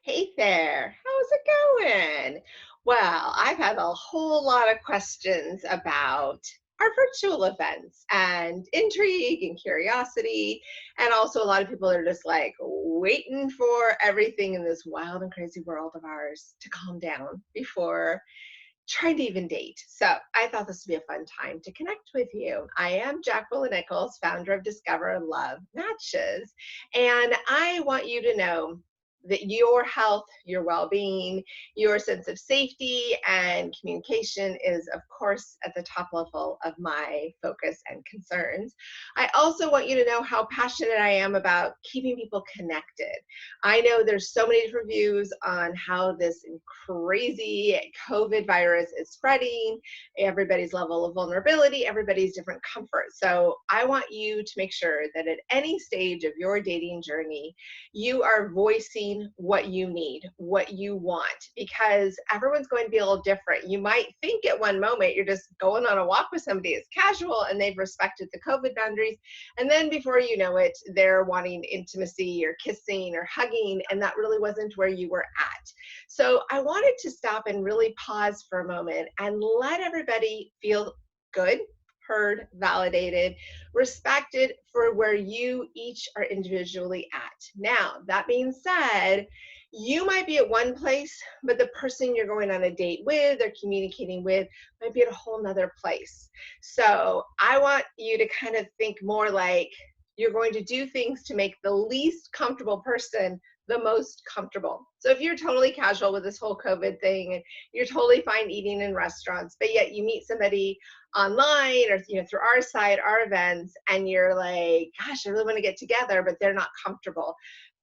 Hey there, how's it going? Well, I've had a whole lot of questions about our virtual events and intrigue and curiosity. And also, a lot of people are just like waiting for everything in this wild and crazy world of ours to calm down before trying to even date. So I thought this would be a fun time to connect with you. I am Jacqueline Nichols, founder of Discover Love Matches, and I want you to know that your health, your well being, your sense of safety and communication is, of course, at the top level of my focus and concerns. I also want you to know how passionate I am about keeping people connected. I know there's so many different views on how this crazy COVID virus is spreading, everybody's level of vulnerability, everybody's different comfort. So I want you to make sure that at any stage of your dating journey, you are voicing what you need, what you want, because everyone's going to be a little different. You might think at one moment you're just going on a walk with somebody, it's casual, and they've respected the COVID boundaries. And then before you know it, they're wanting intimacy or kissing or hugging, and that really wasn't where you were at. So I wanted to stop and really pause for a moment and let everybody feel good, heard, validated, respected for where you each are individually at. Now, that being said, you might be at one place, but the person you're going on a date with or communicating with might be at a whole nother place. So I want you to kind of think more like you're going to do things to make the least comfortable person the most comfortable. So if you're totally casual with this whole COVID thing and you're totally fine eating in restaurants, but yet you meet somebody online or through our site, our events, and you're like, gosh, I really want to get together, but they're not comfortable.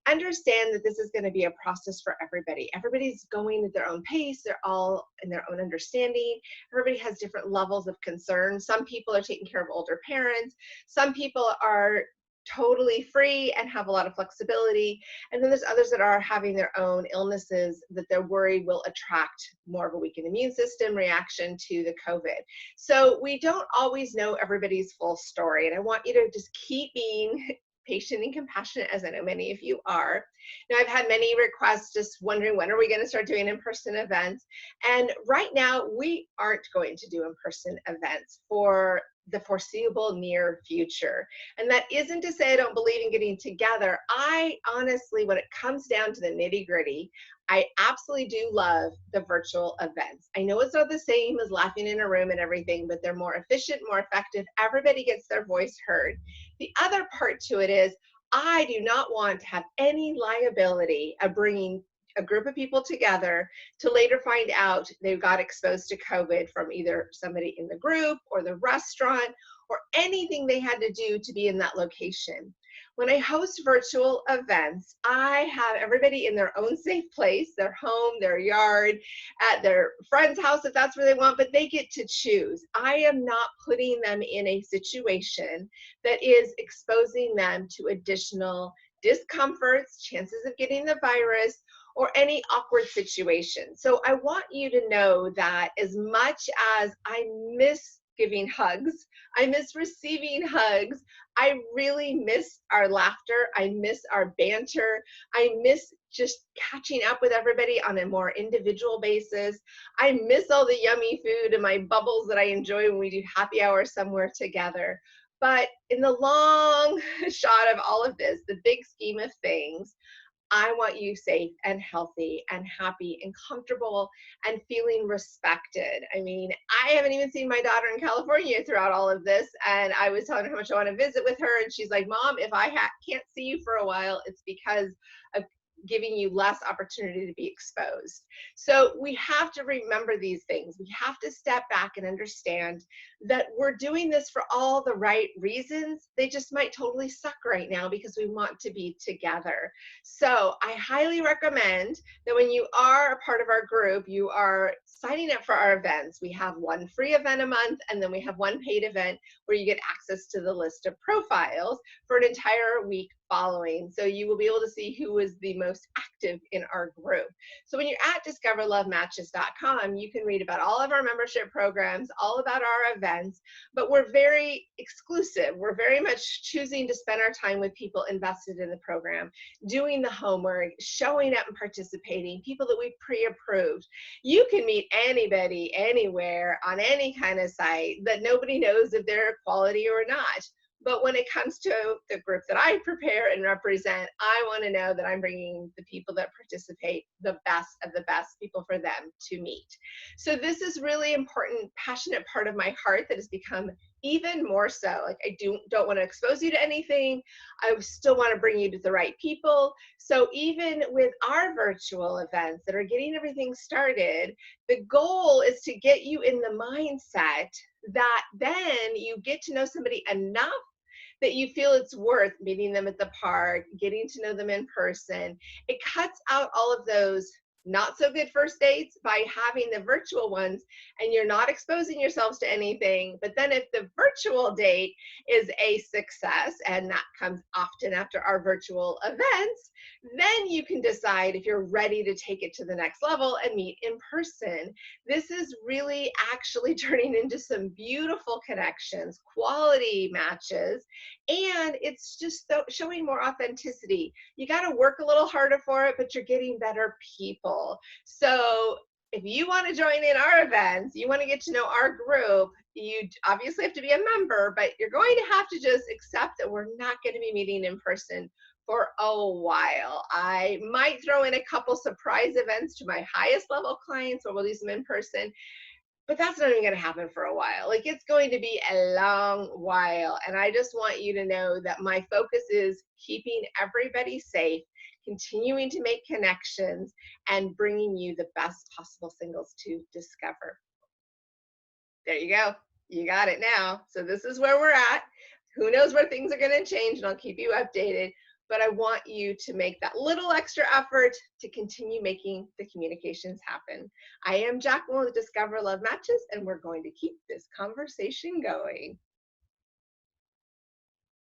Understand that this is going to be a process for everybody. Everybody's going at their own pace. They're all in their own understanding. Everybody has different levels of concern. Some people are taking care of older parents. Some people are totally free and have a lot of flexibility. And then there's others that are having their own illnesses that they're worried will attract more of a weakened immune system reaction to the COVID. So we don't always know everybody's full story. And I want you to just keep being patient and compassionate, as I know many of you are. Now, I've had many requests just wondering, when are we going to start doing in-person events? And right now, we aren't going to do in-person events for the foreseeable near future. And that isn't to say I don't believe in getting together. I honestly, when it comes down to the nitty gritty, I absolutely do love the virtual events. I know it's not the same as laughing in a room and everything, but they're more efficient, more effective. Everybody gets their voice heard. The other part to it is I do not want to have any liability of bringing a group of people together to later find out they got exposed to COVID from either somebody in the group or the restaurant or anything they had to do to be in that location. When I host virtual events, I have everybody in their own safe place, their home, their yard, at their friend's house if that's where they want, but they get to choose. I am not putting them in a situation that is exposing them to additional discomforts, chances of getting the virus, or any awkward situation. So I want you to know that as much as I miss giving hugs, I miss receiving hugs, I really miss our laughter, I miss our banter, I miss just catching up with everybody on a more individual basis. I miss all the yummy food and my bubbles that I enjoy when we do happy hour somewhere together. But in the long shot of all of this, the big scheme of things, I want you safe and healthy and happy and comfortable and feeling respected. I mean, I haven't even seen my daughter in California throughout all of this. And I was telling her how much I want to visit with her. And she's like, Mom, if I can't see you for a while, it's because of giving you less opportunity to be exposed. So we have to remember these things. We have to step back and understand that we're doing this for all the right reasons. They just might totally suck right now because we want to be together. So I highly recommend that when you are a part of our group, you are signing up for our events. We have one free event a month, and then we have one paid event where you get access to the list of profiles for an entire week following. So you will be able to see who is the most active in our group. So when you're at discoverlovematches.com, you can read about all of our membership programs, all about our events, but we're very exclusive. We're very much choosing to spend our time with people invested in the program, doing the homework, showing up and participating, people that we've pre-approved. You can meet anybody, anywhere, on any kind of site that nobody knows if they're quality or not. But when it comes to the group that I prepare and represent, I want to know that I'm bringing the people that participate the best of the best people for them to meet. So this is really important, passionate part of my heart that has become even more so. Like I don't want to expose you to anything. I still want to bring you to the right people. So even with our virtual events that are getting everything started, the goal is to get you in the mindset that then you get to know somebody enough that you feel it's worth meeting them at the park, getting to know them in person. It cuts out all of those not so good first dates by having the virtual ones, and you're not exposing yourselves to anything. But then if the virtual date is a success, and that comes often after our virtual events, then you can decide if you're ready to take it to the next level and meet in person. This is really actually turning into some beautiful connections, quality matches, and it's just showing more authenticity. You got to work a little harder for it, but you're getting better people. So if you want to join in our events, you want to get to know our group, you obviously have to be a member, but you're going to have to just accept that we're not going to be meeting in person for a while. I might throw in a couple surprise events to my highest level clients where we'll do some in person, but that's not even going to happen for a while. Like it's going to be a long while. And I just want you to know that my focus is keeping everybody safe, continuing to make connections, and bringing you the best possible singles to discover. There you go. You got it now. So this is where we're at. Who knows where things are going to change, and I'll keep you updated. But I want you to make that little extra effort to continue making the communications happen. I am Jacqueline with Discover Love Matches, and we're going to keep this conversation going.